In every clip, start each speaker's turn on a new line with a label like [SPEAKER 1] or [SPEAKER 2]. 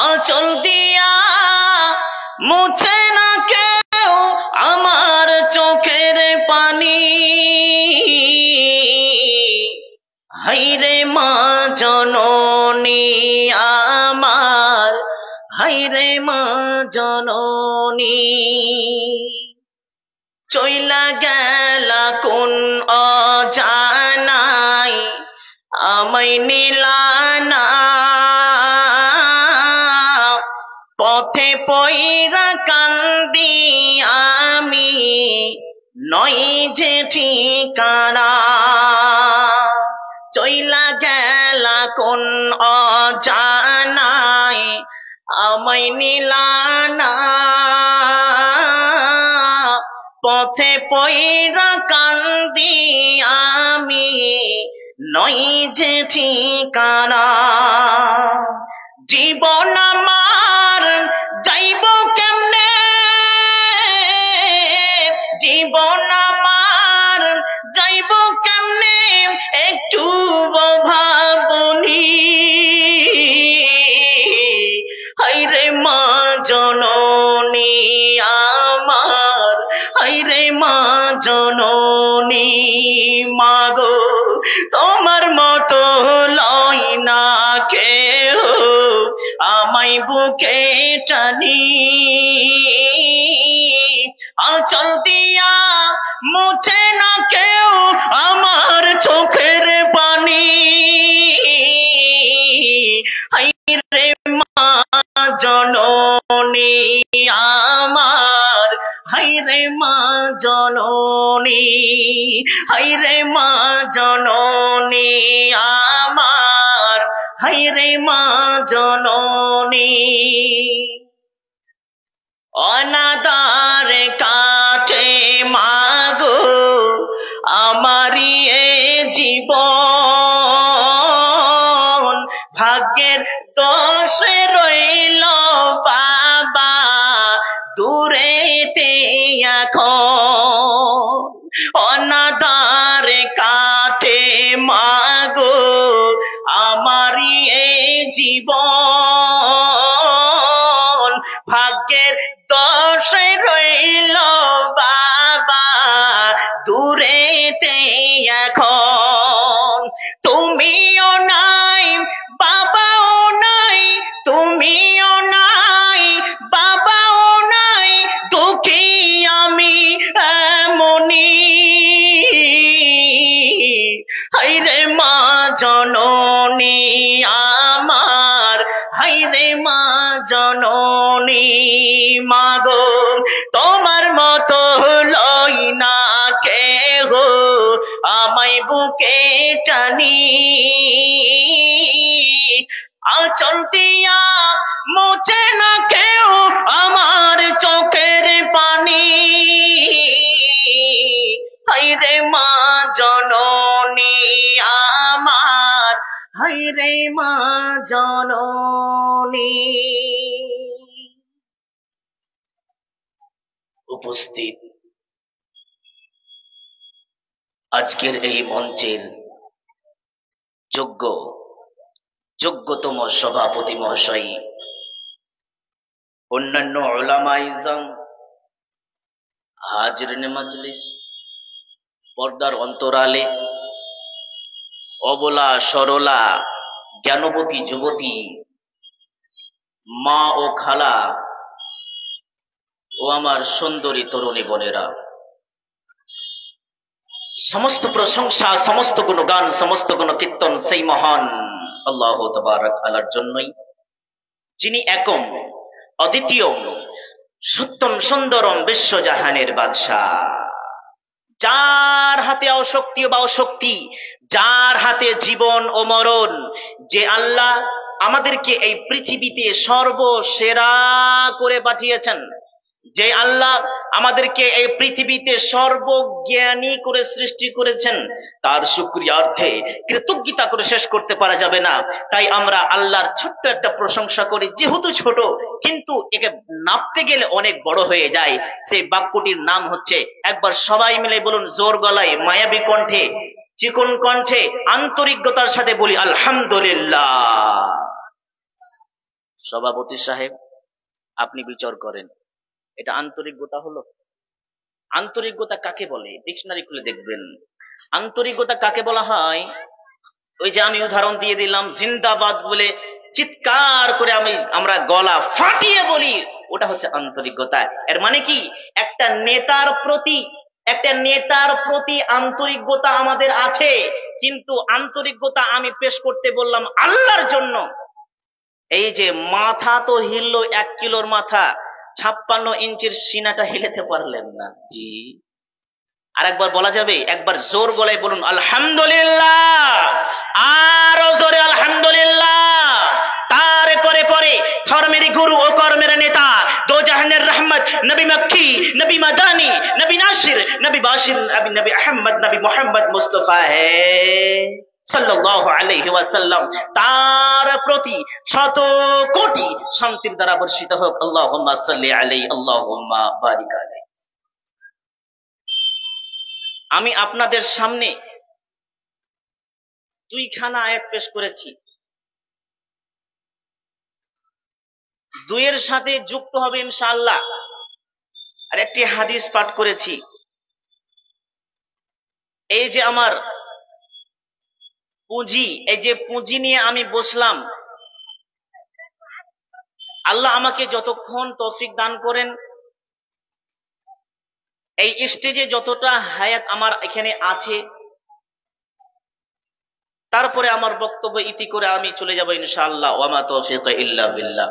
[SPEAKER 1] আঁচল দিয়া মুছে না কেউ আমার চোখের পানি। হায়রে মা জননী আমার, হায়রে মা জননী। চইলা গেলা কোন অজানাই আমায় নিলানা, পথে পয়রা কান্দি আমি নই যে ঠিকানা। চইলা গেলা কোন অজানাই আমায় নিলানা, পথে পয়রা কান্দি আমি নই যে ঠিকানা। জীবন আমার যাইব কেমনে, জীবন আমার যাইব কেমনে একটু ভাবনি। হায়রে মা জননী আমার, হায়রে মা জননী। মাগো তোমার মতো লয় না কেউ আমায় বুকে টানি। আঁচল দিয়া মুছে না কেউ আমার চোখের পানি। হায়রে মা জননী আমার, হায়রে মা জননী, হায়রে মা জননী আমার, হায়রে মা জননী। অনাদার কাটে মাগো আমারি এ জীবন, ভাগ্যের দোষে রইল বাবা দূরেতে এখন। অনাদার কাটে মাগো আমারি এ জীবন, ভাগ্যের দোষে রইল বাবা দূরেতে এখন। তুমিও নাই বাবাও নাই, তুমিও নাই বাবাও নাই, দুঃখী আমি এমনি। হায়রে মা জননী আমার, হায়রে মা জননী। মাগো তোমার মতো লয় না কেহ আমায় বুকে টানি। আঁচল দিয়া মুছে না কেউ আমার চোখের পানি। হায়রে মা জননী আমার, হায়রে মা জননী। উপস্থিত আজকের এই মঞ্চের যোগ্যতম সভাপতি মহাশয়, অন্যান্য উলামা ইজম, হাজিরিন মাজলিস, পর্দার অন্তরালে অবলা সরলা জ্ঞানবতী যুবতী মা ও খালা ও আমার সুন্দরী তরুণী বোনেরা, সমস্ত প্রশংসা, সমস্ত গুণগান, সমস্ত গুণকীর্তন সেই মহান আল্লাহ তাবারক আলার জন্যই, যিনি একম অদ্বিতীয় সত্যম সুন্দরম বিশ্বজাহানের বাদশাহ, যার হাতে অশক্তি বা অশক্তি, যার হাতে জীবন ও মরণ, যে আল্লাহ আমাদেরকে এই পৃথিবীতে সর্বসেরা করে পাঠিয়েছেন, যে আল্লাহ আমাদেরকে এই পৃথিবীতে সর্বজ্ঞানী করে সৃষ্টি করেছেন, তার শুকরিয়ার্থে কৃতজ্ঞতা করে শেষ করতে পারা যাবে না। তাই আমরা আল্লাহর ছোট্ট একটা প্রশংসা করি, যেহেতু ছোট কিন্তু একে নাপতে গেলে অনেক বড় হয়ে যায়। সেই বাক্যটির নাম হচ্ছে, একবার সবাই মিলে বলুন জোর গলায়, মায়াবী কণ্ঠে, চিকন কণ্ঠে, আন্তরিকতার সাথে বলি আলহামদুলিল্লাহ। সভাপতি সাহেব, আপনি বিচার করেন, এটা আন্তরিকতা হলো? আন্তরিকতা কাকে বলে? ডিকশনারি খুলে দেখবেন। আন্তরিকতা কাকে বলা হয়? ওই যে আমি উদাহরণ দিয়ে দিলাম, জিন্দাবাদ বলে চিৎকার করে আমরা গলা ফাটিয়ে বলি, ওটা হচ্ছে আন্তরিকতা। এর মানে কি, একটা নেতার প্রতি আন্তরিকতা আমাদের আছে, কিন্তু আন্তরিকতা আমি পেশ করতে বললাম আল্লাহর জন্য। এই যে মাথা তো হিললো 1 কিলোর মাথা, 56 ইঞ্চির সিনাটা হিলেতে পারলেন না। জি, আরেকবার বলা যাবে? একবার জোর গলায় বলুন আলহামদুলিল্লাহ, আরো জোরে আলহামদুলিল্লাহ। তারপরে পরে ধর্মের গুরু ও কর্মের নেতা, দো জাহানের রহমত, নবী মক্কি, নবী মাদানি, নবী নাসির, নবী বাশির, নবী আহমদ, নবী মোহাম্মদ মুস্তফা হে সাল্লাল্লাহু আলাইহি ওয়াসাল্লাম, তার প্রতি শত কোটি শান্তির দ্বারা বর্ষিত হোক। আল্লাহুম্মা সাল্লি আলাইহি, আল্লাহুম্মা বারিক আলাইহি। আমি আপনাদের সামনে 2খানা আয়াত পেশ করেছি, 2-এর সাথে যুক্ত হবে ইনশাআল্লাহ আর একটি হাদিস পাঠ করেছি। এই যে আমার পুঁজি, এই যে পুঁজি নিয়ে আমি বসলাম, আল্লাহ আমাকে যতক্ষণ তৌফিক দান করেন, এই স্টেজে যতটা হায়াত আমার এখানে আছে, তারপরে আমার বক্তব্য ইতি করে আমি চলে যাব ইনশাআল্লাহ। ওয়া মা তৌফিক ইল্লা বিল্লাহ।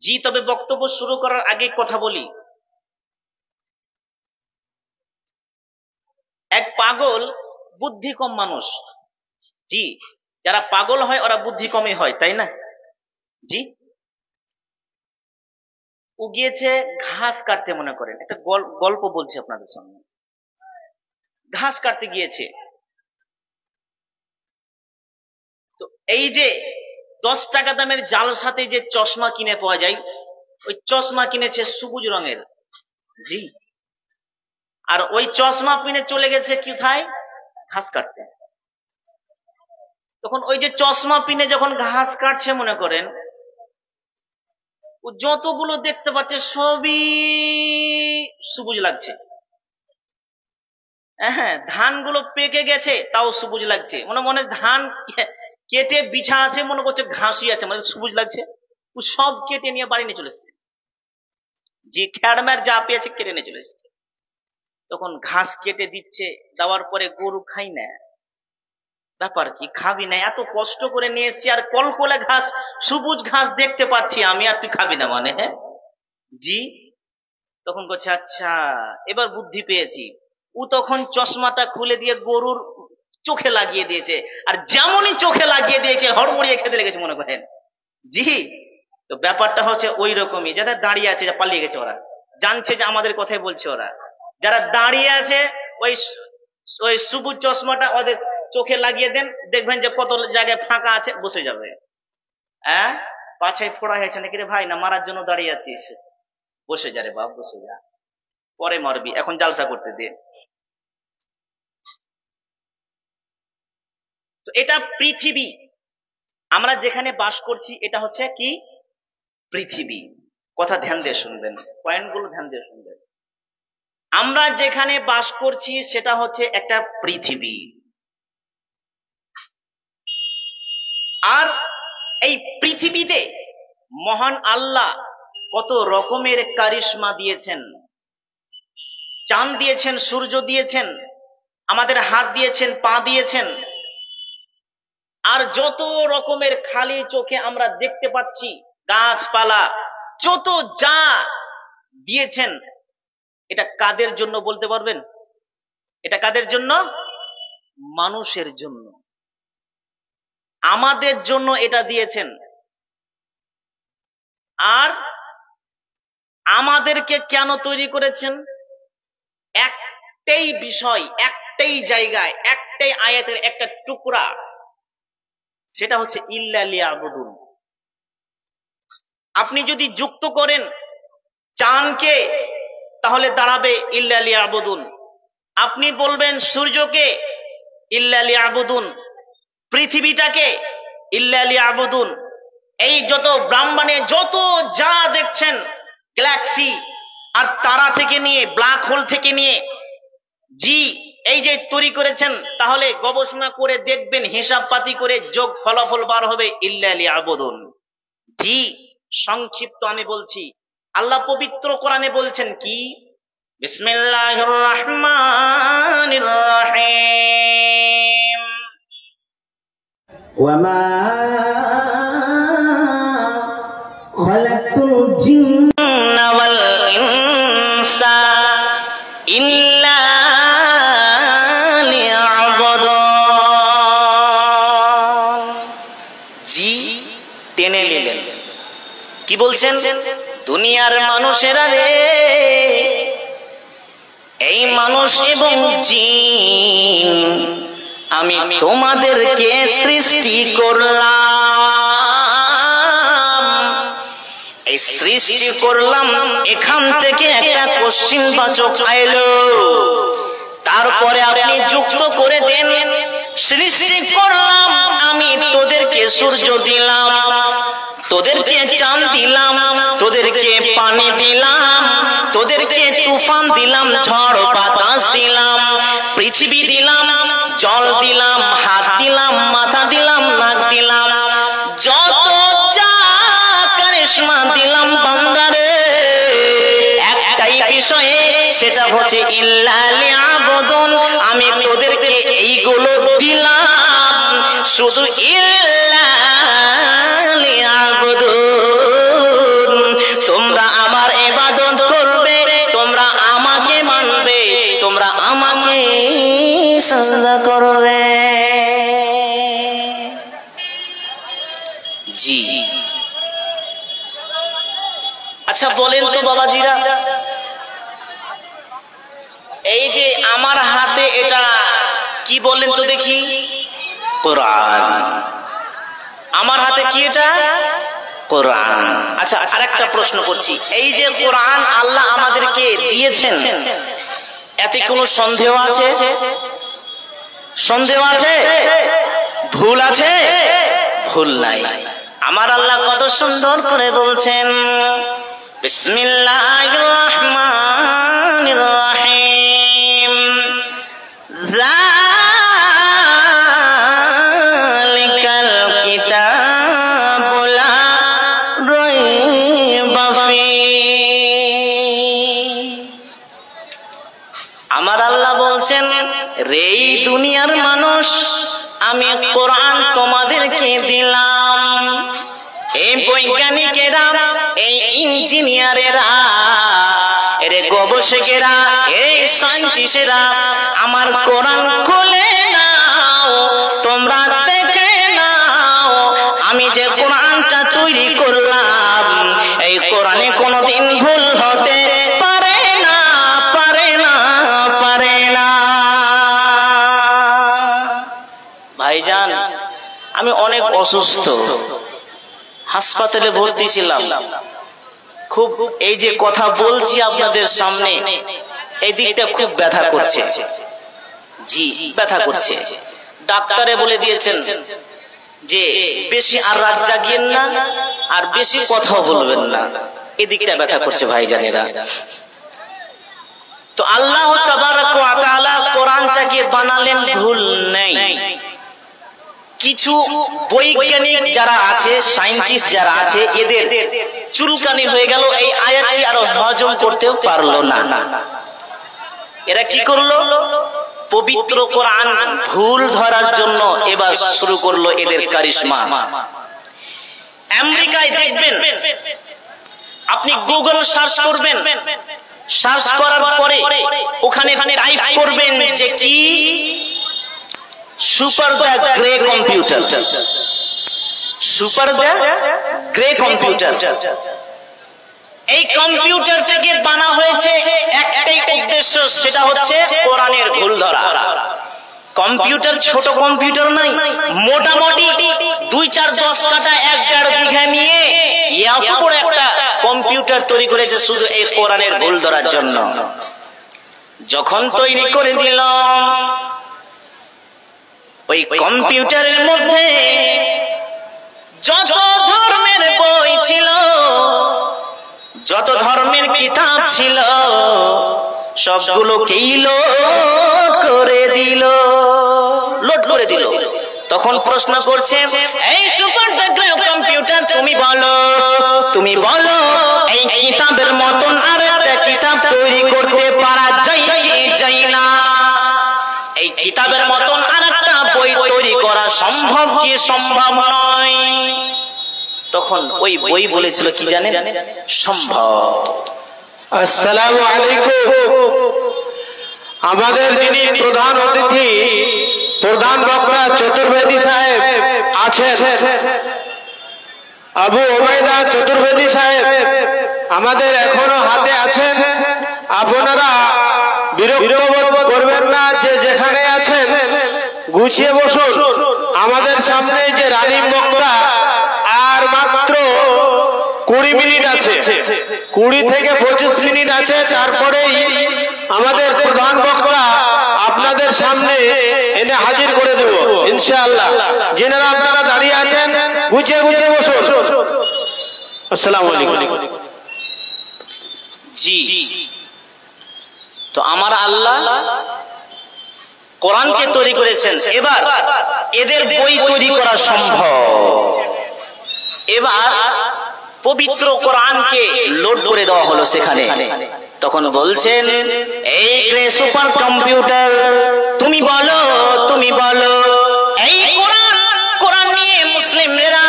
[SPEAKER 1] জি, তবে বক্তব্য শুরু করার আগে কথা বলি। এক পাগল বুদ্ধি কম মানুষ, জি, যারা পাগল হয় ওরা বুদ্ধি কমই হয়, তাই না? জি, ও গিয়েছে ঘাস কাটতে, মনে করেন একটা গল্প বলছি আপনাদের সামনে। ঘাস কাটতে গিয়েছে, তো এই যে 10 টাকা দামের জাল সাথে যে চশমা কিনে পাওয়া যায়, ওই চশমা কিনেছে সবুজ রঙের, জি, আর ওই চশমা পিনে চলে গেছে কোথায়? ঘাস কাটতে। তখন ওই যে চশমা পিনে যখন ঘাস কাটছে, মনে করেন ও যতগুলো দেখতে পাচ্ছে সবই সবুজ লাগছে। হ্যাঁ, ধানগুলো পেকে গেছে তাও সবুজ লাগছে, মনে ধান কেটে বিছা আছে, মনে করছে ঘাসই আছে, মানে সবুজ লাগছে। ও সব কেটে নিয়ে বাড়ি নিয়ে চলে এসছে, যে খ্যাড়ম্যার যা পেয়েছে কেটে নিয়ে চলে এসছে। তখন ঘাস কেটে দিচ্ছে, দেওয়ার পরে গরু খাই না। ব্যাপার কি, খাবি না? এত কষ্ট করে নিয়ে এসছি, আর কলকলে ঘাস, সবুজ ঘাস দেখতে পাচ্ছি আমি, আর তুই খাবি না মানে? হ্যাঁ জি। তখন বলছে আচ্ছা, এবার বুদ্ধি পেয়েছি। ও তখন চশমাটা খুলে দিয়ে গরুর চোখে লাগিয়ে দিয়েছে, আর যেমনই চোখে লাগিয়ে দিয়েছে হড়মড়িয়ে খেতে লেগেছে, মনে করেন। জি, তো ব্যাপারটা হচ্ছে ওই রকমই। যারা দাঁড়িয়ে আছে, যা পালিয়ে গেছে, ওরা জানছে যে আমাদের কথাই বলছে ওরা। যারা দাঁড়িয়ে আছে, ওই সবুজ চশমাটা ওদের চোখে লাগিয়ে দেন, দেখবেন যে কত জায়গায় ফাঁকা আছে, বসে যাবে। হ্যাঁ, পাছায় ফোড়া হয়েছে নাকি রে ভাই? না মারার জন্য দাঁড়িয়ে আছিস? বসে যা রে বাপ, বসে যা, পরে মারবি, এখন জালসা করতে দে। তো এটা পৃথিবী, আমরা যেখানে বাস করছি এটা হচ্ছে কি? পৃথিবী। কথা ধ্যান দিয়ে শুনবেন, পয়েন্টগুলো ধ্যান দিয়ে শুনবেন। আমরা যেখানে বাস করছি সেটা হচ্ছে একটা পৃথিবী, আর এই পৃথিবীতে মহান আল্লাহ কত রকমের কারিশমা দিয়েছেন। চাঁদ দিয়েছেন, সূর্য দিয়েছেন, আমাদের হাত দিয়েছেন, পা দিয়েছেন, আর যত রকমের খালি চোখে আমরা দেখতে পাচ্ছি, গাছপালা, যত যা দিয়েছেন, এটা কাদের জন্য বলতে পারবেন? এটা কাদের জন্য? মানুষের জন্য, আমাদের জন্য এটা দিয়েছেন। আর আমাদেরকে কেন তৈরি করেছেন? একটাই বিষয়, একটাই জায়গায়, একটাই আয়াতের একটা টুকরা, সেটা হচ্ছে ইল্লা লিয়াবুদুন। আপনি যদি যুক্ত করেন চাঁদকে, তাহলে দাঁড়াবে ইল্লা লিয়াবুদুন। আপনি বলবেন সূর্যকে, ইল্লা লিয়াবুদুন। পৃথিবীটাকে, ইল্লা লিয়াবুদুন। এই যত ব্রহ্মাণ্ডে যত যা দেখছেন, গ্যালাক্সি আর তারা থেকে নিয়ে, ব্ল্যাক হোল থেকে নিয়ে, জি এই যে তৈরি করেছেন, তাহলে গবেষণা করে দেখবেন, হিসাব পাতি করে যোগ ফলাফল বার হবে ইল্লা লিয়াবুদুন। জি সংক্ষিপ্ত আমি বলছি, আল্লাহ পবিত্র কোরআনে বলছেন কি, বিসমিল্লাহির রহমানির রহিম,
[SPEAKER 2] ওয়ামা খালাকতুল জিন্না ওয়াল ইনসা ইল্লা লিয়াবুদুন।
[SPEAKER 1] জি টেনে নিলেন, কি বলছেন, দুনিয়ার মানুষেরা রে, এই মানুষ এবং জিন আমি তোমাদেরকে সৃষ্টি করলাম। এই সৃষ্টি করলাম, এখান থেকে একটা কোশ্চিন বাচক আইলো, তারপরে আপনি যুক্ত করে দেন, সৃষ্টি করলাম আমি, তোদেরকে সূর্য দিলাম, তোদেরকে চাঁদ দিলাম, তোদেরকে পানি দিলাম, তোদেরকে তুফান দিলাম, ঝড় বাতাস দিলাম, পৃথিবী দিলাম, জল দিলাম, হাত দিলাম, মাথা দিলাম, নাক দিলাম, যত যা কারিশমা দিলাম বান্দারে, একটাই বিষয়ে, সেটা হচ্ছে ইল্লা লিয়াবুদুন। আমি তোদেরকে এইগুলো দিলাম, শুধু ইল্লা লিয়াবুদুন। তোমরা আমার ইবাদত করবে, তোমরা আমাকে মানবে, তোমরা আমাকে সিজদা করবে। জি আচ্ছা বলেন তো বাবাজিরা, এই যে আমার হাতে এটা কি বলেন তো দেখি, কোরআন। আমার হাতে কি এটা, কোরআন। আচ্ছা আরেকটা প্রশ্ন করছি, এই যে কোরআন আল্লাহ আমাদেরকে দিয়েছেন, এতে কোনো সন্দেহ আছে? সন্দেহ আছে? ভুল আছে? ভুল নাই। আমার আল্লাহ কত সুন্দর করে বলছেন, বিসমিল্লাহির রহমানির রহিম, যালিকাল কিতাবু লা রাইবা ফীহি। আমার আল্লাহ বলছেন, রে দুনিয়ার মানুষ, আমি কোরআন তোমাদেরকে দিলাম। এই বৈজ্ঞানিকেরা, এই ইঞ্জিনিয়ারেরা, এর গবেষকেরা, এই সায়েন্টিস্টেরা, আমার কোরআন খুলে নাও, তোমরা দেখে নাও, আমি যে কোরআনটা তৈরি করলাম, এই কোরআনে কোনোদিন ভুল হতে পারে না, পারে না, পারে না। ভাইজান আমি অনেক অসুস্থ, হাসপাতালে ভর্তি ছিলাম, খুব এই যে কথা বলছি আপনাদের সামনে, এই দিকটা খুব ব্যথা করছে। জি ব্যথা করছে। ডাক্তারে বলে দিয়েছেন যে বেশি আর রাত জাগিয়েন না, আর বেশি কথাও বলবেন না, এই দিকটা ব্যথা করছে ভাইজানেরা। তো আল্লাহ তাবারক ওয়া তাআলা কোরআনটাকে বানালেন, ভুল নেই। কিছু বৈজ্ঞানিক যারা আছে, সায়েন্টিস্ট যারা আছে, এদের চুলকানি হয়ে গেল, এই আয়াতটি আরো হজম করতেও পারলো না। এরা কি করলো, পবিত্র কোরআন ভুল ধরার জন্য এবার শুরু করলো এদের কারিশমা। আমেরিকায় দেখবেন, আপনি গুগল সার্চ করবেন, সার্চ করার পরে ওখানে টাইপ করবেন যে কি, super the grey computer, super the grey computer. এই কম্পিউটার থেকে বানা হয়েছে একটাই উদ্দেশ্য, সেটা হচ্ছে কোরআনের ভুল ধরা। কম্পিউটার ছোট কম্পিউটার নাই, মোটামুটি 2-4-10 কাঠা 1-1.5 বিঘা নিয়ে এত বড় একটা কম্পিউটার তৈরি করেছে শুধু এই কোরআনের ভুল ধরার জন্য। যখন তৈরি করে দিল, ওই কম্পিউটারের মধ্যে যত ধর্মের বই ছিল, যত ধর্মের কিতাব ছিল, সবগুলোকেই লোড করে দিল। তখন প্রশ্ন করছে, এই সুপার কম্পিউটার তুমি বলো এই কিতাবের মতন আর একটা কিতাব তৈরি করতে পারা যায় না? এই কিতাবের মতন আর একটা বই তৈরি করা সম্ভব কি সম্ভব নয়? তখন ওই বই বলেছিল কি জানেন? সম্ভব।
[SPEAKER 3] আসসালামু আলাইকুম। আমাদের যিনি প্রধান অতিথি, প্রধান বক্তা চতুর্বেদী সাহেব আছেন, আবু ওবায়দা চতুর্বেদী সাহেব আমাদের এখনো হাতে আছেন। আপনারা বিরক্ত বোধ করবেন না, যে যেখানে আছেন গুছিয়ে বসুন। আমাদের সামনে যে রানিং বক্তা আর মাত্র 20 মিনিট আছে, 20 থেকে 25 মিনিট আছে, তারপরেই আমাদের প্রধান বক্তা আপনাদের সামনে এনে হাজির করে দেব ইনশাআল্লাহ। যেনারা আপনারা দাঁড়িয়ে আছেন গুছিয়ে বসুন। আসসালামু আলাইকুম।
[SPEAKER 1] জি, তো আমার আল্লাহ কোরআনকে তৈরি করেছেন, এবার এদের বই তৈরি করা সম্ভব। এবার পবিত্র কোরআনকে লোড করে দেওয়া হলো সেখানে। তখন বলছেন, এই সুপার কম্পিউটার তুমি বলো এই কোরআন নিয়ে মুসলিমরা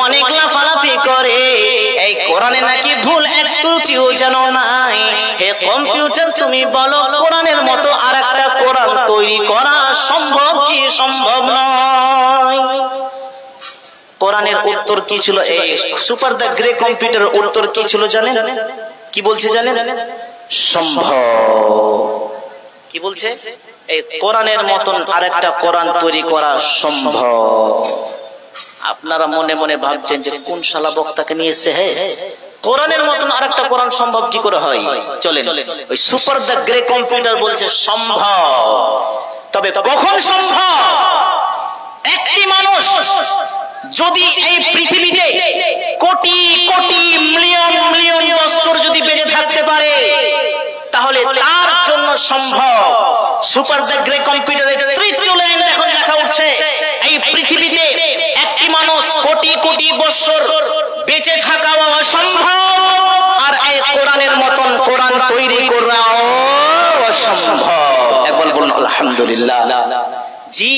[SPEAKER 1] অনেক লাফালাফি করে, এই কোরআনে নাকি ভুল এক ত্রুটিও যেন নাই। হে কম্পিউটার তুমি বলো কোরআনের মতো আর একটা কোরআন তৈরি করা সম্ভব কি সম্ভব নয়? কোরআনের উত্তর কি ছিল? এই সুপার দ্য গ্রে কম্পিউটার উত্তর কি ছিল জানেন? কি বলছে জানেন? সম্ভব। কি বলছে? এই কোরআনের মতন আরেকটা কোরআন তৈরি করা সম্ভব। আপনারা মনে মনে ভাবছেন যে কোন শালা বক্তাকে নিয়ে এসে কোরআনের মতন আরেকটা কোরআন সম্ভব কি করে হয়? চলেন, ওই সুপার দ্য গ্রে কম্পিউটার বলছে সম্ভব। তবে কখন সম্ভব? একটি মানুষ যদি এই পৃথিবীতে কোটি কোটি মিলিয়ন বছর যদি বেঁচে থাকতে পারে, তাহলে তার জন্য সম্ভব। সুপার দ্য গ্রে কম্পিউটারের তৃতীয় লাইন এখন লেখা উঠছে, এই পৃথিবীতে একটি মানুষ কোটি কোটি বছর বেঁচে থাকা অসম্ভব, আর এই কোরআনের মতন কোরআন তৈরি করাও অসম্ভব। একবার বলুন আলহামদুলিল্লাহ। জি,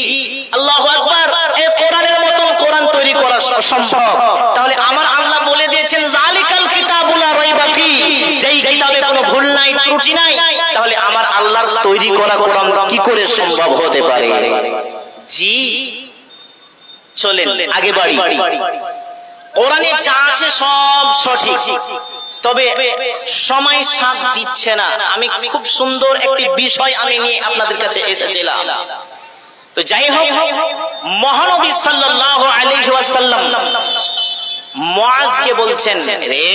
[SPEAKER 1] আল্লাহু আকবার। এই কোরআনের মতন কোরআন তৈরি করা সম্ভব। তাহলে আমার আল্লাহ বলে দিয়েছেন যালিকাল কিতাবুল লা রাইবা ফি, যেই কিতাবে কোনো ভুল নাই ত্রুটি নাই, তাহলে আমার আল্লাহর তৈরি করা কোরআন কি করে সম্ভব হতে পারে? জি, চলেন আগে বাড়ি। কোরআনে যা আছে সব সঠিক, তবে সময় সাথ দিচ্ছে না। আমি খুব সুন্দর একটি বিষয় আমি নিয়ে আপনাদের কাছে এসেছিলাম। তো যাই হোক, মহানবী সাল্লাল্লাহু আলাইহি ওয়াসাল্লাম মুআজকে বলছেন, রে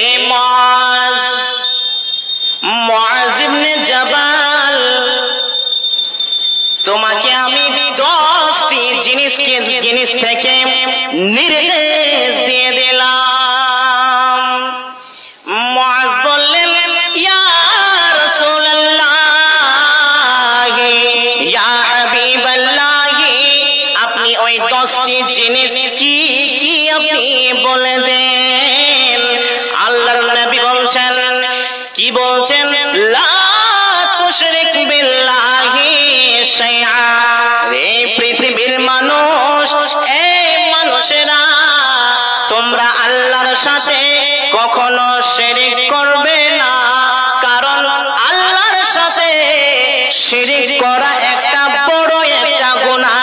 [SPEAKER 1] মুআজ ইবনে জাবাল, তোমাকে আমি 10টি জিনিস থেকে নির্দেশ দিয়ে দিলাম। মুআজ বললেন, ইয়া রাসূলুল্লাহ, ইয়া হাবিবাল্লাহ, আপনি ওই 10টি জিনিস কি আপনি বলে দেন। আল্লাহর নবী বলছেন, কি বলছেন? লা তুশরিক বিল্লাহি শাইআ। এই পৃথিবীর মানুষ, এই মানুষেরা, তোমরা আল্লাহর সাথে কখনো শিরক করবে না, কারণ আল্লাহর সাথে শিরক করা একটা বড় একটা গুনাহ,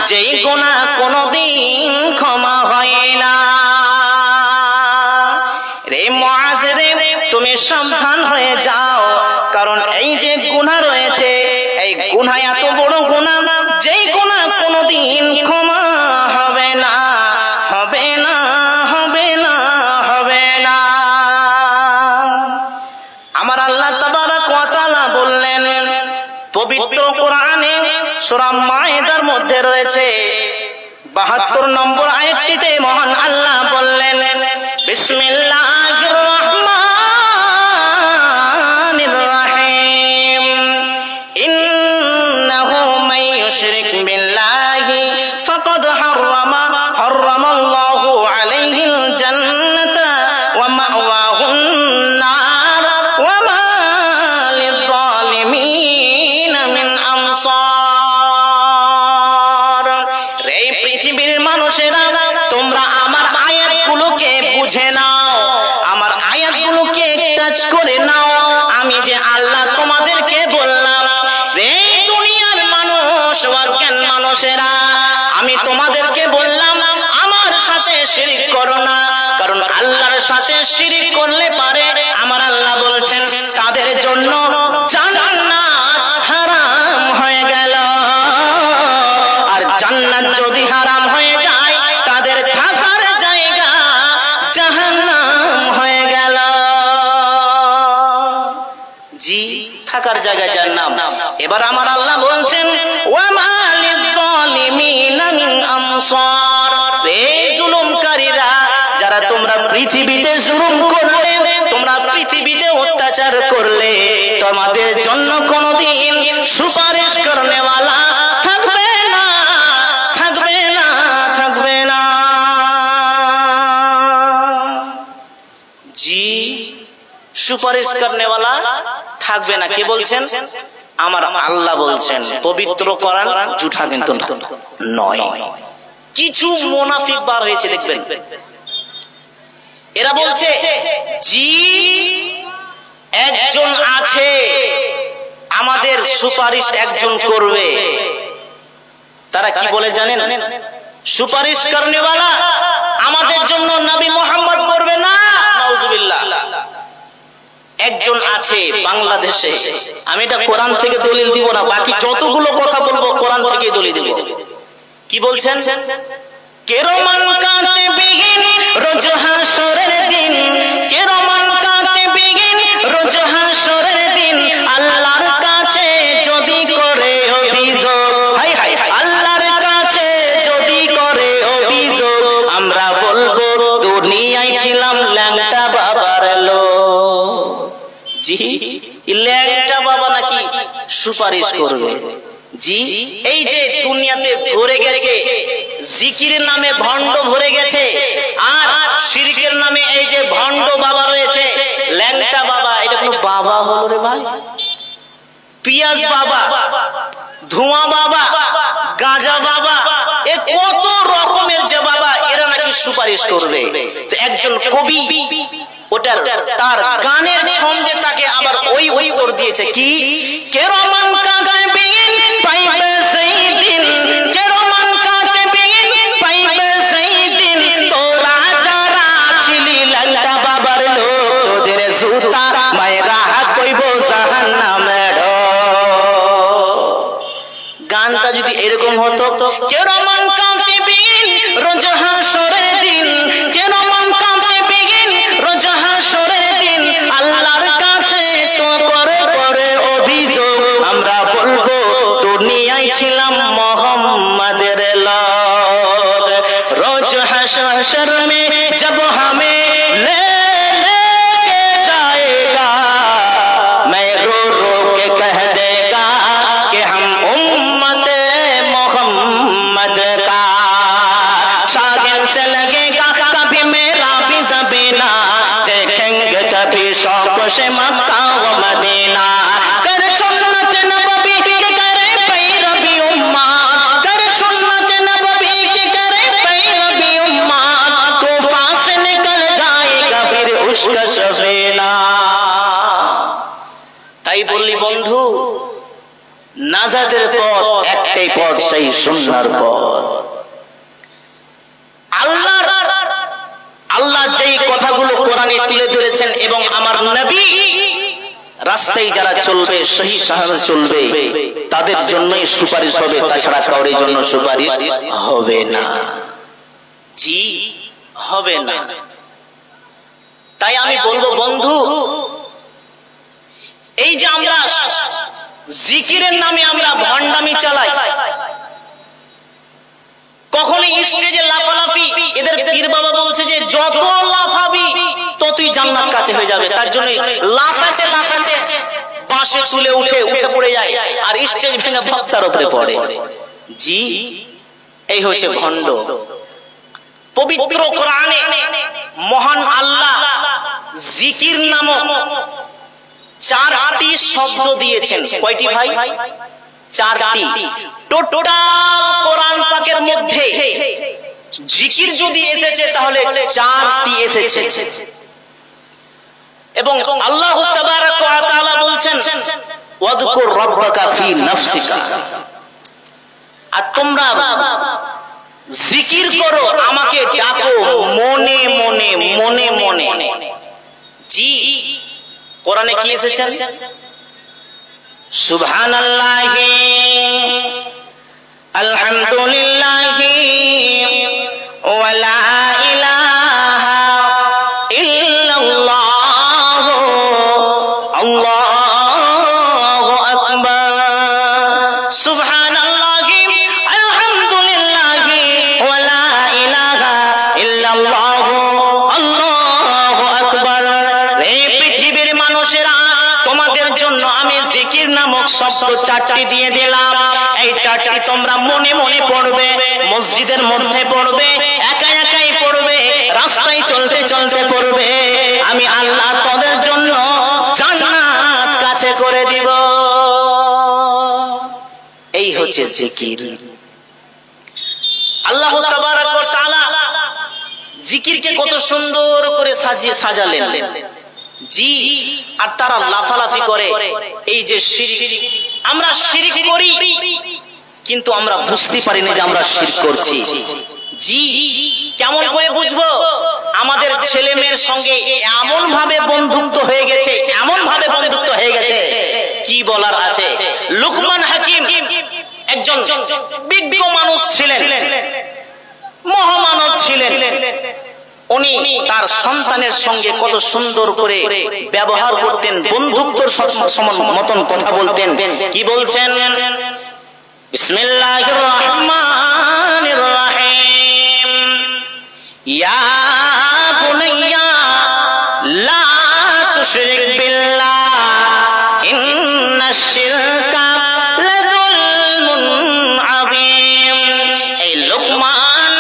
[SPEAKER 1] যেই গুনাহ কোনোদিন ক্ষমা হয় না। রে মুআজ রে, তুমি সাবধান হয়ে যাও, কারণ এই যে গুনাহ রয়েছে, এই গুনাহ এত বড় গুনাহ, যেই গুনাহ কোনোদিন ক্ষমা হবে না, হবে না, হবে না, হবে না। আমার আল্লাহ তাবারক ওয়া তাআলা বললেন পবিত্র কোরআনে সূরা মায়েদার মধ্যে রয়েছে 72 নম্বর আয়াতটিতে, মহান আল্লাহ
[SPEAKER 2] তোমরা আমার আয়াতগুলোকে বুঝে নাও, আমার আয়াতগুলোকে টাচ করে নাও। আমি যে আল্লাহ তোমাদেরকে বললাম, রে দুনিয়ার মানুষ, অজ্ঞান মানুষেরা, আমি তোমাদেরকে বললাম আমার সাথে শিরক করো না, কারণ আল্লাহর সাথে শিরক করলে পারে আমার আল্লাহ বলছেন তাদের জন্য জান্নাত হারাম হয়ে গেল, আর জান্নাত যদি হারাম হয়ে যায় তাদের থাকার জায়গা জাহান্নাম হয়ে গেল। জি, থাকার জায়গা জাহান্নাম। এবার আমার আল্লাহ বলছেন ওয়া মা লিয-যালিমিনা মিন আনসার, রে জুলুমকারীরা, যারা তোমরা পৃথিবীতে জুলুম করলে, তোমরা পৃথিবীতে অত্যাচার করলে, তোমাদের জন্য কোনদিন সুপারিশ করনেওয়ালা থাকবে না, থাকবে না, থাকবে না। জি, সুপারিশ করনেওয়ালা থাকবে না। কে বলছেন? আমার আল্লাহ বলছেন। পবিত্র কোরআন, জুঠা কিন্তু নয়। কিছু মুনাফিক বার হয়েছে দেখবেন, এরা বলছে জি একজন আছে, আমাদের সুপারিশ একজন করবে। তারা কি বলে জানেন? সুপারিশ করনেওয়ালা আমাদের জন্য নবী মুহাম্মদ করবে না, নাউজুবিল্লাহ। একজন আছে বাংলাদেশে, আমি এটা কোরআন থেকে দলিল দিব না, বাকি যতগুলো কথা বলবো কোরআন থেকে দলিল দিব। কি বলছেন? কেরমান কাতিবিন রোজ হাসরের দিন, কেরমান কাতিবিন রোজ হাসরের দিন, আল্লাহর কাছে যদি করে অভিযোগ, হাই হাই আল্লাহর কাছে যদি করে অভিযোগ, আমরা বলবো দুনিয়ায় ছিলাম ল্যাংটা বাবার লোক। জি, ল্যাংটা বাবা নাকি সুপারিশ করবে? জি, এই যে দুনিয়াতে ভরে গেছে জিকিরের নামে ভণ্ড ভরে গেছে, আর শিরকের নামে এই যে ভণ্ড বাবা রয়েছে, ল্যাংটা বাবা, এটা কোনো বাবা হলো রে ভাই? পিয়াজ বাবা, ধোঁয়া বাবা, গাঁজা বাবা, এ কত রকমের যে বাবা, এরা নাকি সুপারিশ করবে। তো একজন কবি ওটার তার গানের ছন্দে তাকে আবার ওই উত্তর দিয়েছে কি, কেরমান কাতিবিন পাইবে সেই দিন, কেরমান কাতিবিন পাইবে সেই দিন, তোরা যারা ছিলি ল্যাংটা বাবার লোক, তোদের জুতা মায়েরা কইব জাহান্নামে ঢো। গানটা যদি এরকম হতো, কেরমান কাতিবিন রোজ হাসরের দিন, কেরমান কাতিবিন রোজ হাসরের দিন, আল্লাহর কাছে তো করে করে অভিযোগ, আমরা বলবো দুনিয়ায় ছিলাম মোহাম্মদের লোক। রোজ হাসর মে জব হামে লে जाएगा, मैं रो रो के कह देगा कि हम उम्मत मोहम्मद का। शागिर से लगेगा कभी मेरा भी ज़बीना, देखेंगे कभी शौक से मक्का व मदीना। कर सुन्नत नबवी की करे पैरवी उम्मा, कर सुन्नत नबवी की करे पैरवी उम्मा, तूफान से निकल जाएगा फिर उसका सफीना। তাই বললি বন্ধু, নাজাতের পথ একটাই পথ, সেই সুন্নাহর পথ। আল্লাহ যেই কথাগুলো কোরআনে তুলে ধরেছেন এবং আমার নবী রাস্তায় যারা চলবে, সহি সাহাবে চলবে, তাদের জন্যই সুপারিশ হবে, তাছাড়া কারোর জন্য সুপারিশ হবে না। জি, হবে না। তাই আমি বলবো বন্ধু, এই যে আমরা জিকিরের নামে আমরা ভণ্ডামি চালাই, কখনো স্টেজে লাফালাফি, এদের পীর বাবা বলছে যে যত লাফাবি ততই জান্নাত কাছে হয়ে যাবে, তার জন্য লাফাতে লাফাতে বাঁশে তুলে উঠে পড়ে যায় আর স্টেজ ভেঙে ভক্তার উপরে পড়ে। জি, এই হচ্ছে ভণ্ড। পবিত্র কোরআনে মহান আল্লাহ জিকির নামক 4টি শব্দ দিয়েছেন। কয়টি ভাই? 4টি। টোটাল কোরআন পাকের মধ্যে জিকির যদি এসেছে তাহলে 4টি এসেছে। এবং আল্লাহ তাবারাক ওয়া তাআলা বলছেন ওয়াযকুর রাব্বাকা ফি নাফসিকা, আর তোমরা জিকির করো, আমাকে ডাকো মনে মনে মনে মনে। জি কোরআনে কি এসেছে? সুবহানাল্লাহি আলহামদুলিল্লাহি ওয়া লা ইলাহা ইল্লাল্লাহ আল্লাহু আকবার। সুবহানাল্লাহি আলহামদুলিল্লাহি ওয়া লা ইলাহা ইল্লাল্লাহ আল্লাহু আকবার। এই পৃথিবীর মানুষেরা, তোমাদের জন্য আমি জিকির নামক শব্দ 4টি দিয়ে দিলাম। এই 4টি তোমরা মনে মনে পড়বে, মসজিদের মধ্যে পড়বে, একা একাই পড়বে, রাস্তায় চলতে চলতে পড়বে। আমি আল্লাহ তোমাদের জন্য জান্নাত কাছে করে দিব। এই হচ্ছে জিকির। আল্লাহ তাবারাক ওয়া তাআলা জিকিরকে কত সুন্দর করে সাজালেন। জি, আর তারা লাফালাফি করে। এই যে শিরক, আমরা শিরক করি কিন্তু আমরা বুঝতে পারি না যে আমরা শিরক করছি। জি, কেমন করে বুঝবো? আমাদের ছেলে মেয়ের সঙ্গে এমন ভাবে বন্ধুত্ব হয়ে গেছে, এমন ভাবে বন্ধুত্ব হয়ে গেছে, কি বলার আছে। লুকমান হাকিম একজন বিজ্ঞ মানুষ ছিলেন, মহামানব ছিলেন। উনি তার সন্তানের সঙ্গে কত সুন্দর করে ব্যবহার করতেন, বন্ধুত্বর মতন কথা বলতেন। কি বলছেন? বিসমিল্লাহির রহমানির রহিম, ইয়া বুনাইয়া লা তুশরিক বিল্লাহ ইন্নাশ শিরকা লাযুলমুন আযীম। এই লোকমান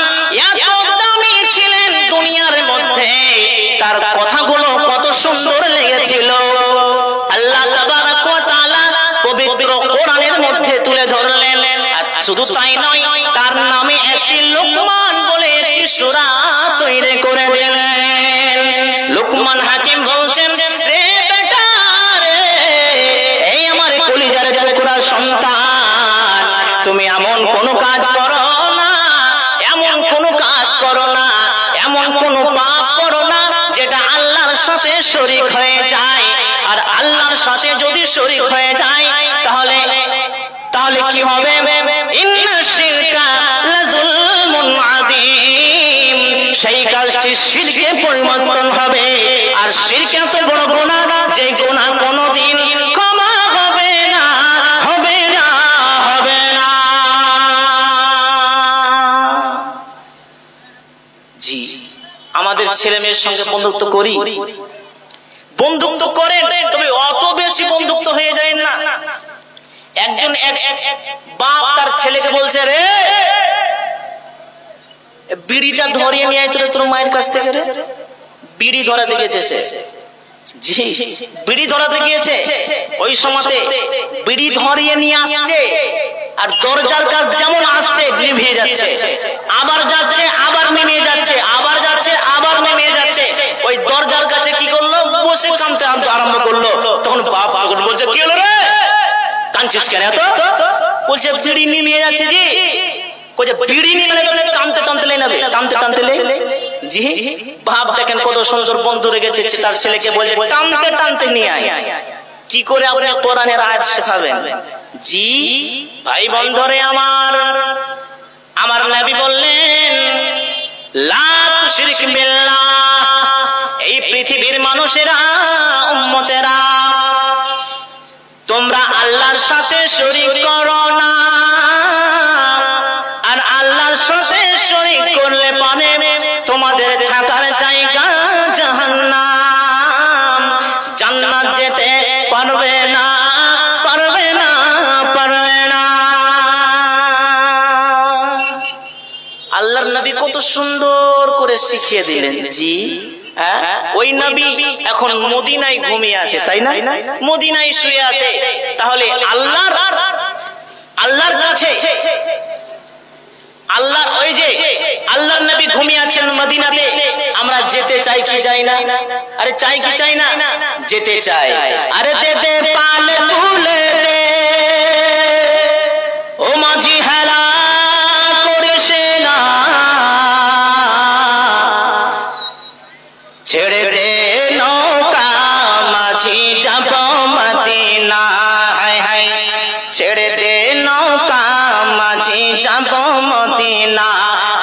[SPEAKER 2] এত দামি ছিলেন দুনিয়ার মধ্যে, তার কথাগুলো কত সুন্দর লেগেছিল। আল্লাহ তাবারাক ওয়া তাআলা পবিত্র কোরআনের মধ্যে তুলে ধরলেন। শুধু তাই নয়, তার নামে একটি লোকমান বলে একটি সূরা তৈরি করে দিলেন। লোকমান হাকিম বলছেন, রে বেটা রে, এই আমার কলিজার টুকরা সন্তান, তুমি এমন কোন কাজ করো না, এমন কোন কাজ করো না, এমন কোন পাপ করো না যেটা আল্লাহর সাথে শরীক হয়ে যায়। আর আল্লাহর সাথে যদি শরীক হয়ে যায় তাহলে কি হবে? ইন্নাশ শিরকা লাযুলমুন আযীম। সেই কাজটি শিরকে পরিবর্তন হবে। আর শিরক এত বড় গুনাহ, যে গুনাহ কোনদিন ক্ষমা হবে না, হবে না, হবে না। জি, আমাদের ছেলে মেয়ের সঙ্গে বন্ধুত্ব করি, বন্ধুত্ব করেন, তবে অত বেশি বন্ধুত্ব হয়ে যায় না। একজন বাপ তার ছেলেকে বলছে, রে বিড়িটা ধরিয়ে নিয়ে আয় তোর মায়ের কাছ থেকে। রে বিড়ি ধরাতে গিয়েছে সে। জি, বিড়ি ধরাতে গিয়েছে। ওই সময়তে বিড়ি ধরিয়ে নিয়ে আসছে, আর দরজার কাজ যেমন আসছে নিভিয়ে যাচ্ছে, আবার যাচ্ছে আবার নেমে যাচ্ছে, আবার যাচ্ছে আবার নেমে যাচ্ছে। ওই দরজার কাছে কি করলো? বসে কাঁদতে আরম্ভ করলো। তখন বাপ বলছে, কি হলো রে, কাঁদছিস কেন এত? বলছে, বিড়ি নিয়ে যাচ্ছে। জি, বলছে বিড়ি নিয়ে টানতে টানতে নেবে, টানতে টানতে লে। জি, বাপ দেখেন কত সুন্দর বন্ধু রেখেছে, তার ছেলেকে বলছে টানতে টানতে নিয়ে আয়। কি করে আপনি কোরআনের আয়াত শেখাবেন? জি ভাই বন্ধুরে আমার নবী বললেন, লা তুশরিক বিল্লাহ। এই পৃথিবীর মানুষেরা, উম্মতেরা, তোমরা আল্লাহর সাথে শরীক করো না। আর আল্লাহর সাথে শরীক করলে পারে তোমাদের থাকার জায়গা জাহান্নাম। জান্নাত যেতে পারবে না, পারবে না, পারবে না। আল্লাহর নবী কত সুন্দর করে শিখিয়ে দিলেন। জি, ওই নবী এখন মদিনায় ঘুমিয়ে আছে, তাই না? মদিনায় শুয়ে আছে। তাহলে আল্লাহর কাছে আল্লাহর ওই যে আল্লাহর নবী ঘুমিয়ে আছেন মদিনাতে, আমরা যেতে চাই কি চাই না? আরে চাই কি চাই না? যেতে চাই। আরে যেতে পালে তুলে দে ও মাঝি, হেলা করিস না, ছেড়ে দে নৌকা মাঝি যাব মদিনা, হায় হায় ছেড়ে দে নৌকা মাঝি যাব মদিনা,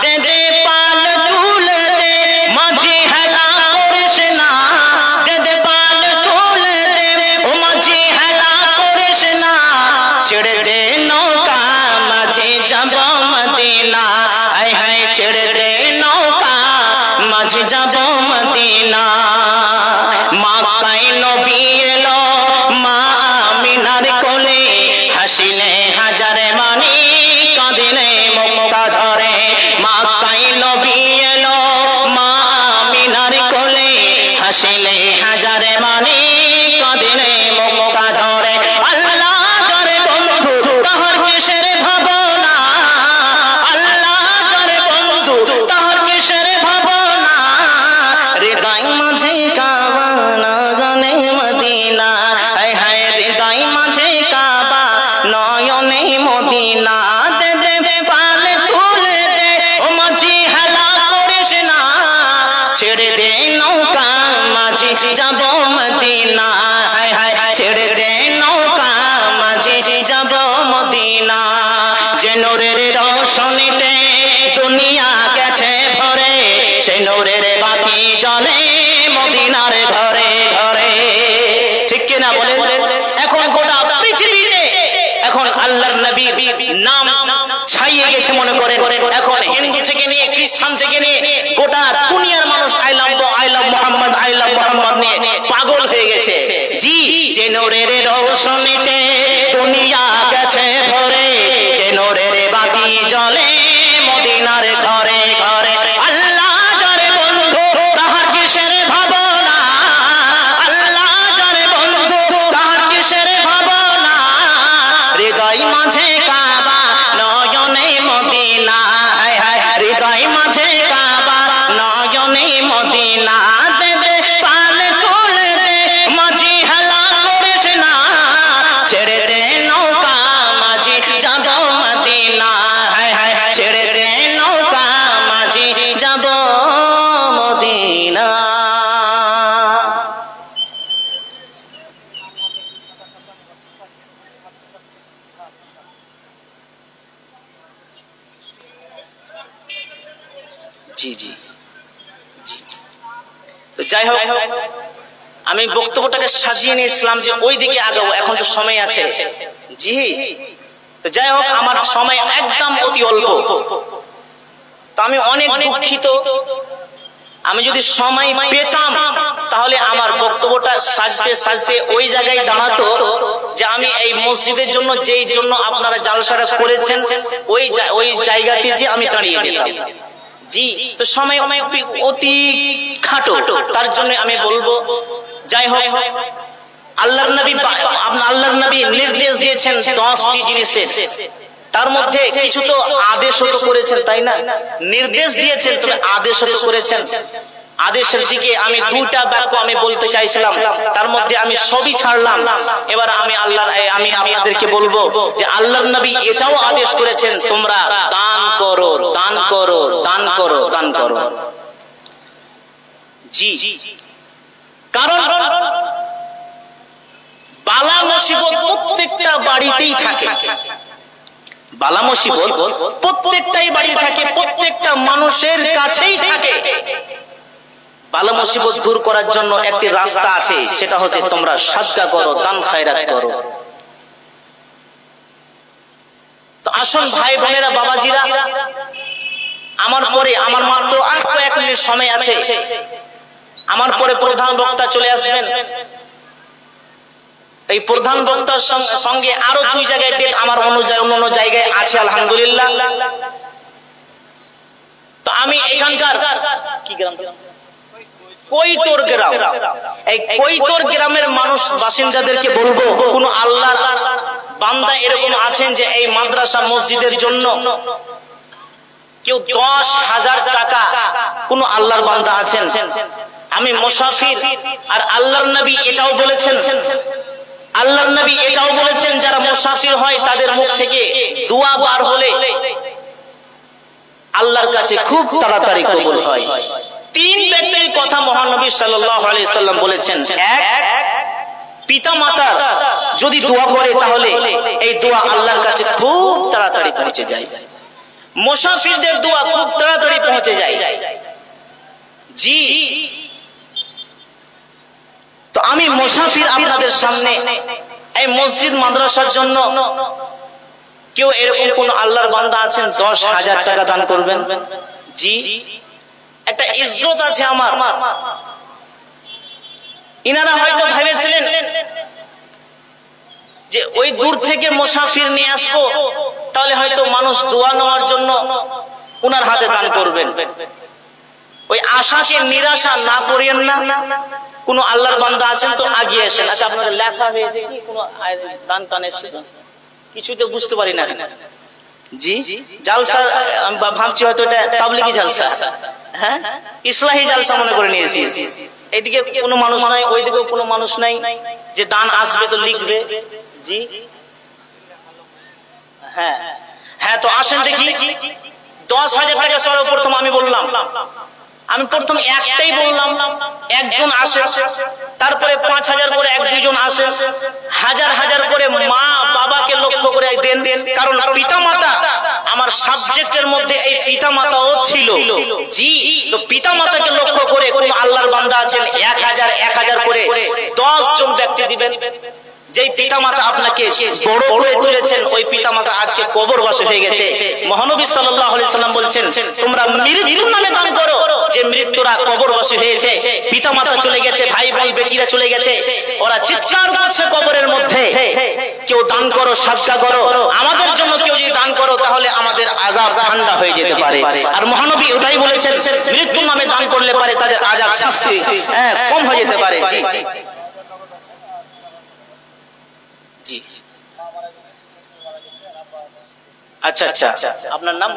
[SPEAKER 2] দে দে পাল তুলে দে মাঝি হেলা করিস না, দে দে পাল তুলে দে ও মাঝি হেলা করিস না, ছেড়ে দে নৌকা মাঝি যাব মদিনা, হায় হায় ছেড়ে দে নৌকা মাঝি যাব মদিনা। মক্কায় নবী এলো মা আমিনার কোলে, হাসিলে হাজারে মানি কাঁদিলে মুক্তা ঝরে, মক্কায় নবী এলো মা আমিনার কোলে, হাসিলে হাজারে মানি কাঁদিলে মুক্তা ঝরে। আল্লাহ জরে বন্ধু তাহার কিসের ভাবনা, আল্লাহ জরে বন্ধু তাহার কিসের ভাবনা, হৃদয় মাঝে কাবা নয়নে মদিনা, হায় হায় হৃদয় মাঝে কাবা নয়নে মদিনা, দে দে পালে তুলে দে ও মাঝি হেলা করিস না, ছেড়ে দে নৌকা মাঝি যাব মদিনা, হায় হায় ছেড়ে দে নৌকা মাঝি যাব মদিনা। যে নূরের রোশনীতে দুনিয়া গেছে ভরে, সে নূরের বাতি জ্বলে মদিনার ঘরে ঘরে, ঠিক কিনা বলেন? এখন গোটা পৃথিবীতে এখন আল্লাহর নবীর নাম ছাইয়ে গেছে মনে করেন, এখন হিন্দু থেকে নিয়ে খ্রিস্টান থেকে নিয়ে গোটা দুনিয়ার মানুষ I love Mohammad I love Mohammad নিয়ে পাগল হয়ে গেছে। জি, যে নূরের রোশনীতে দুনিয়া গেছে ভরে, যে নূরের বাতি জ্বলে মদিনার ঘরে ঘরে, আল্লাহ জরে বন্ধু তাহার কিসের ভাবনা, আল্লাহ জরে বন্ধু তাহার কিসের ভাবনা, হৃদয় মাঝে কাবা নয়নে মদিনা, হায় হায় হৃদয় মাঝে কাবা নয়নে মদিনা, দে দে পালে তুলে দে মাঝি হেলা করিস না, ছেড়ে দে নৌকা মাঝি যাব মদিনা, হায় হায় ছেড়ে দে নৌকা মাঝি যাব মদিনা। জি জি জি, তো যাই হোক আমি বক্তব্যটাকে সাজিয়ে নিয়েছিলাম যে ওই দিকে আগাবো, এখন তো সময় আছে। জি, তো যাই হোক আমার সময় একদম অতি অল্প, তো আমি অনেক দুঃখিত। আমি যদি সময় পেতাম তাহলে আমার বক্তব্যটা সাজতে সাজতে ওই জায়গায় দাঁড়াতো যে আমি এই মসজিদের জন্য যেই জন্য আপনারা জালসাটা করেছেন ওই জায়গাতে যে আমি দাঁড়িয়ে যেতাম। জি, তো সময় অতি খাটো, তার জন্য আমি বলবো যাই হোক আল্লাহর নবী নির্দেশ দিয়েছেন 10টি জিনিসের, তার মধ্যে কিছু তো আদেশও তো করেছেন, তাই না? নির্দেশ দিয়েছেন তবে আদেশও তো করেছেন। আদেশের দিকে আমি 2টা বাক্য আমি বলতে চাইছিলাম, তার মধ্যে আমি সবই ছাড়লাম। এবার আমি আপনাদেরকে বলবো যে আল্লাহর নবী এটাও আদেশ করেছেন তোমরা দান করো, দান করো, দান করো, দান করো। জি, কারণ বালা মুসিবত প্রত্যেকটা বাড়িতেই থাকে, বালা মুসিবত প্রত্যেকটাই বাড়ি থাকে, প্রত্যেকটা মানুষের কাছেই থাকে। বালা মুসিবত দূর করার জন্য একটি রাস্তা আছে, সেটা হচ্ছে তোমরা সাদকা করো, দান খায়রাত করো। তো আসুন ভাই বোনেরা, বাবাজিরা, আমার পরে আমার মাত্র আর কয়েক মিনিট সময় আছে, আমার পরে প্রধান বক্তা চলে আসবেন। এই প্রধান বক্তার সঙ্গে আরো 2 জায়গায় ডেট আমার অন্য জায়গায় আছে আলহামদুলিল্লাহ। তো আমি এখানকার কি গ্রাম, কৈতর গ্রাম, এই কৈতর গ্রামের মানুষ বাসিন্দাদেরকে বলবো, কোন আল্লাহর বান্দা এরকম আছেন যে এই মাদ্রাসা মসজিদের জন্য কেউ 10,000 টাকা, কোন আল্লাহর বান্দা আছেন, আমি মুসাফির, আর আল্লাহর নবী এটাও বলেছেন, আল্লাহর নবী এটাও বলেছেন যারা মুসাফির হয় তাদের মুখ থেকে দোয়া বার হলে আল্লাহর কাছে খুব তাড়াতাড়ি কবুল হয়। 3 ব্যক্তির কথা মহানবী সাল্লাল্লাহু আলাইহি সাল্লাম বলেছেন। এক, পিতা মাতা যদি দোয়া করে তাহলে এই দোয়া আল্লাহর কাছে খুব তাড়াতাড়ি পৌঁছে যায়। মুসাফিরদের দোয়া খুব তাড়াতাড়ি পৌঁছে যায়। জি, তো আমি মুসাফির আপনাদের সামনে এই মসজিদ মাদ্রাসার জন্য কেউ এরকম কোন আল্লাহর বান্দা আছেন 10,000 টাকা দান করবেন? জি, একটা ইজ্জত আছে আমার। ইনারা হয়তো ভেবেছিলেন যে ওই দূর থেকে মুসাফির নিয়ে আসবো, তাহলে হয়তো মানুষ দোয়া নেওয়ার জন্য উনার হাতে দান করবেন। ওই আশাকে নিরাশা না করিয়েন না। কোন আল্লাহর বান্দা আছেন তো আগিয়ে আসেন। আচ্ছা, আপনারা লেখা হয়েছে কি কোন দান টান এসে? কিছু তো বুঝতে পারি না। জি, জালসা আমি ভাবছি হয়তো এটা তাবলিগি জালসা, হ্যাঁ, ইসলাহি জালসা মনে করে নিয়েছি। এইদিকে কোনো মানুষ নাই, ওইদিকেও কোনো মানুষ নাই যে দান আসবে তো লিখবে। জি, হ্যাঁ হ্যাঁ, তো আসেন দেখি। 10,000 টাকা সর্বপ্রথম আমি বললাম, আমি প্রথম একটাই বললাম, একজন আসে, তারপরে 5,000 করে 1-2 আসে, হাজার হাজার করে মা বাবাকে লক্ষ্য করে দেন। কারণ পিতা মাতা আমার সাবজেক্টের মধ্যে এই পিতা মাতাও ছিল। জি, তো পিতা মাতাকে লক্ষ্য করে কোন আল্লাহর বান্দা আছেন 1,000 করে 10 জন ব্যক্তি দিবেন। যেই পিতা মাতা আপনাকে বড় করে তুলেছেন ওই পিতা মাতা আজকে কবরবাসী হয়ে গেছে। মহানবী সাল্লাল্লাহু আলাইহি সাল্লাম বলছেন, তোমরা মৃত্যুর নামে দান করো। যে মৃত্যুরা কবরবাসী হয়েছে, পিতা মাতা চলে গেছে, ভাই বোন বেটিরা চলে গেছে, ওরা চিৎকার করছে কবরের মধ্যে, কেউ দান করো, সাদকা করো, আমাদের জন্য কেউ যদি দান করো তাহলে আমাদের আযাব ঠান্ডা হয়ে যেতে পারে। আর মহানবী ওটাই বলেছেন, মৃত্যুর নামে দান করলে পারে তাদের আযাব শাস্তি কম হয়ে যেতে পারে। জি জি, আচ্ছা আচ্ছা, আপনার নাম?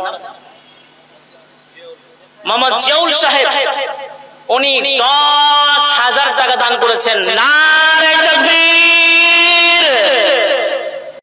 [SPEAKER 2] মোহাম্মদ জিয়াউল সাহেব, উনি 10,000 টাকা দান করেছেন। নারে তাকবীর।